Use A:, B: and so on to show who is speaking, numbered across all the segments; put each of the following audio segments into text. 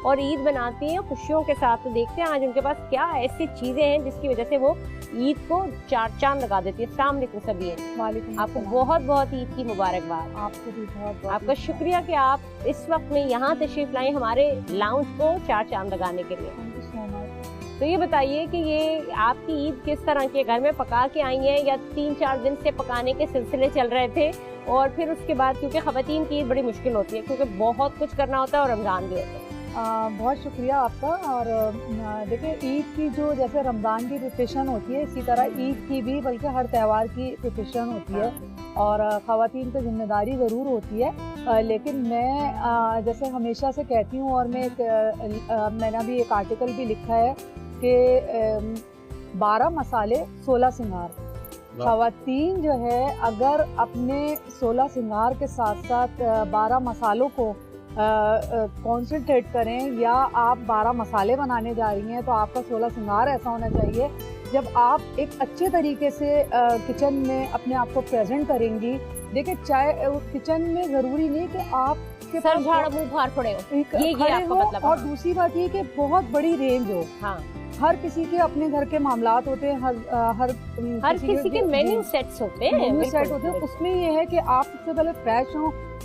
A: और ईद मनाती हैं खुशियों के साथ। तो देखते हैं आज उनके पास क्या ऐसी चीजें हैं जिसकी वजह से वो ईद को चार चांद लगा देती है। अस्सलाम वालेकुम सभी। आपको बहुत बहुत ईद की मुबारकबाद।
B: आपको भी बहुत
A: आपका शुक्रिया कि आप इस वक्त में यहाँ तशरीफ लाए हमारे लाउंज को चार चांद लगाने के लिए। तो ये बताइए कि ये आपकी ईद किस तरह की घर में पका के आई है या 3-4 दिन से पकाने के सिलसिले चल रहे थे? और फिर उसके बाद क्योंकि ख़वातीन की ईद बड़ी मुश्किल होती है क्योंकि बहुत कुछ करना होता है और रमज़ान भी होता है।
B: बहुत शुक्रिया आपका। और देखिए ईद की जो जैसे रमज़ान की प्रिपरेशन होती है इसी तरह ईद की भी बल्कि हर त्यौहार की प्रिपरेशन होती है और ख़वातीन की जिम्मेदारी ज़रूर होती है। लेकिन मैं जैसे हमेशा से कहती हूँ और मैंने अभी एक आर्टिकल भी लिखा है कि 12 मसाले 16 सिंगार। ख़वातीन जो है अगर अपने 16 सिंगार के साथ साथ 12 मसालों को कॉन्सेंट्रेट करें या आप 12 मसाले बनाने जा रही हैं तो आपका 16 सिंगार ऐसा होना चाहिए जब आप एक अच्छे तरीके से किचन में अपने आप को प्रेजेंट करेंगी। देखिए चाहे किचन में ज़रूरी नहीं कि आप
A: सर झाड़ मुंह फाड़ पड़े हो, ये आपका मतलब।
B: और दूसरी बात ये कि बहुत बड़ी रेंज हो।
A: हाँ।
B: हर किसी के अपने घर के मामलात होते हैं, हर
A: किसी के मेन्यू सेट्स होते हैं,
B: मेन्यू सेट होते हैं। उसमें ये है कि आप सबसे पहले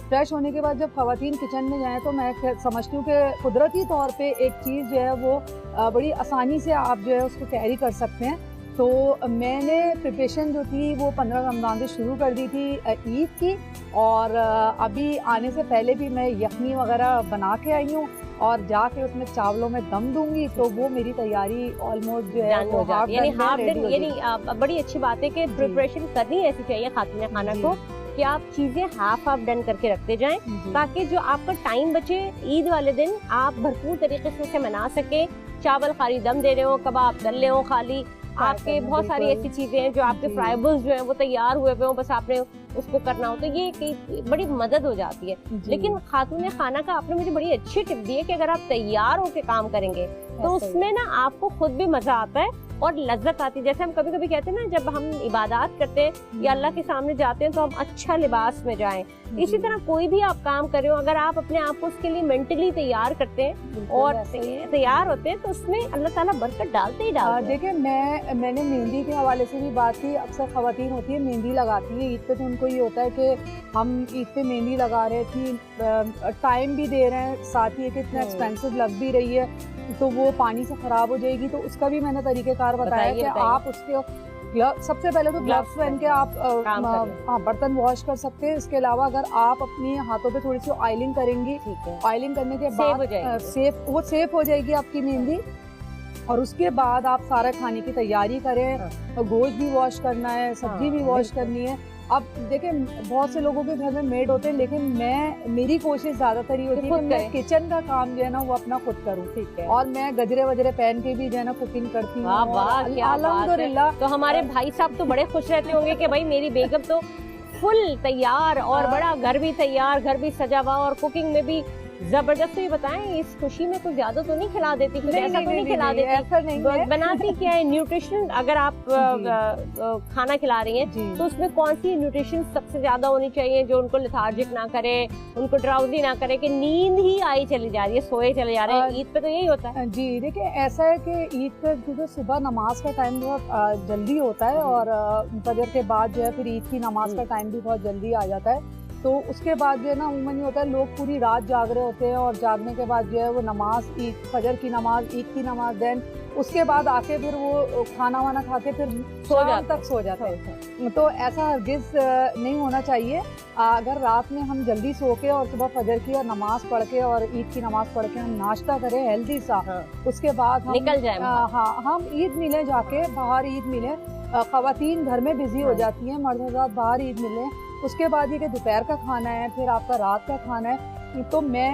B: फ्रेश होने के बाद जब ख़वातीन किचन में जाएं तो मैं समझती हूँ कि कुदरती तौर पे एक चीज़ जो है वो बड़ी आसानी से आप जो है उसको कैरी कर सकते हैं। तो मैंने प्रिपरेशन जो थी वो 15 रमज़ान से शुरू कर दी थी ईद की, और अभी आने से पहले भी मैं यखनी वगैरह बना के आई हूँ और जाके उसमें चावलों में दम दूंगी तो वो मेरी तैयारी ऑलमोस्ट जो है वो हाफ डन।
A: यानी बड़ी अच्छी बात है कि प्रिपरेशन करनी ऐसी चाहिए खातिन खाना को कि आप चीजें हाफ डन करके रखते जाएं ताकि जो आपका टाइम बचे ईद वाले दिन आप भरपूर तरीके से उसे मना सके। चावल खाली दम दे रहे हो, कबाब तल रहे हो, खाली आपके बहुत सारी ऐसी चीजें हैं जो आपके फ्राइबल्स जो हैं वो तैयार हुए हुए हो, बस आपने उसको करना हो तो ये बड़ी मदद हो जाती है। लेकिन खातून खाना का आपने मुझे बड़ी अच्छी टिप दी है कि अगर आप तैयार होकर काम करेंगे तो उसमें ना आपको खुद भी मजा आता है और लज्जत आती है। जैसे हम कभी कभी कहते हैं ना जब हम इबादत करते हैं या अल्लाह के सामने जाते हैं तो हम अच्छा लिबास में जाएं। इसी तरह कोई भी आप काम कर रहे हो अगर आप अपने आप को उसके लिए मेंटली तैयार करते हैं और तैयार होते हैं तो उसमें अल्लाह ताला बरकत डालते ही डालते हैं।
B: देखिए मैंने मेहंदी के हवाले से भी बात की। अक्सर ख़वातीन होती है मेहंदी लगाती है ईद पे तो उनको ये होता है कि हम ईद पे मेहंदी लगा रहे थी, टाइम भी दे रहे हैं, साथ ही इतना एक्सपेंसिव लग भी रही है तो वो पानी से खराब हो जाएगी। तो उसका भी मैंने तरीक़ेकार बताया कि आप उसके सबसे पहले तो ग्लव्स पहन के आप बर्तन वॉश कर सकते हैं। इसके अलावा अगर आप अपनी हाथों पे थोड़ी सी ऑयलिंग करेंगी, ऑयलिंग करने के बाद सेफ हो जाएगी आपकी मेहंदी। और उसके बाद आप सारा खाने की तैयारी करें, गोश्त भी वॉश करना है, सब्जी भी वॉश करनी है। अब देखिए बहुत से लोगों के घर में मेड होते हैं लेकिन मेरी कोशिश ज्यादातर ये होती है कि मैं किचन का काम जो है ना वो अपना खुद करूँ। ठीक है। और मैं गजरे वजरे पहन के भी जो है ना कुकिंग करती हूँ।
A: अल्हम्दुलिल्लाह। तो हमारे भाई साहब तो बड़े खुश रहते होंगे कि भाई मेरी बेगम तो फुल तैयार और बड़ा घर भी तैयार, घर भी सजा हुआ और कुकिंग में भी जबरदस्त। ये बताएं इस खुशी में कुछ ज्यादा तो नहीं खिला देती, कुछ ऐसा तो नहीं खिला देती?
B: ऐसा नहीं है।
A: बनाती क्या है न्यूट्रिशन? अगर आप खाना खिला रही हैं तो उसमें कौन सी न्यूट्रिशन सबसे ज्यादा होनी चाहिए जो उनको लेथार्जिक ना करे, उनको ड्राउजी ना करे कि नींद ही आई चली जा रही है, सोए चले जा रहे हैं? ईद पे तो यही होता है
B: जी। देखिए ऐसा है कि ईद पे क्योंकि सुबह नमाज का टाइम बहुत जल्दी होता है और फजर के बाद जो है फिर ईद की नमाज का टाइम भी बहुत जल्दी आ जाता है। तो उसके बाद जो है ना उमूमन ये होता है लोग पूरी रात जाग रहे होते हैं और जागने के बाद जो है वो नमाज, ईद फजर की नमाज, ईद की नमाज, देन उसके बाद आके फिर वो खाना वाना खा के फिर सो जाते हैं। तो ऐसा हरगिज़ नहीं होना चाहिए। अगर रात में हम जल्दी सो के और सुबह फजर की और नमाज पढ़ के और ईद की नमाज पढ़ के हम नाश्ता करें हेल्दी सा, उसके बाद हम
A: निकल जाए।
B: हाँ, हम ईद मिले जाके बाहर ईद मिले। ख़वातीन घर में बिजी हो जाती हैं, मर्द हज़रात बाहर ईद मिले। उसके बाद ये कि दोपहर का खाना है, फिर आपका रात का खाना है। तो मैं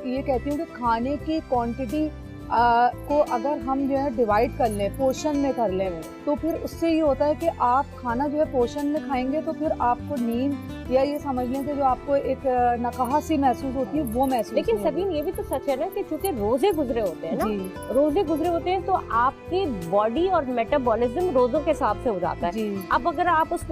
B: ये कहती हूँ कि खाने की क्वांटिटी को अगर हम जो है डिवाइड कर लें, पोर्शन में कर लें, तो फिर उससे ये होता है कि आप खाना जो है पोर्शन में खाएंगे तो फिर आपको नींद या ये समझ लें कि जो आपको एक नकाहसी महसूस होती है वो महसूस।
A: लेकिन सभी ये भी तो सच है ना कि चूंकि रोजे गुजरे होते हैं ना, रोजे गुजरे होते हैं तो आपकी बॉडी और मेटाबॉलिज्म रोजों के हिसाब से हो जाता है। अब अगर आप उस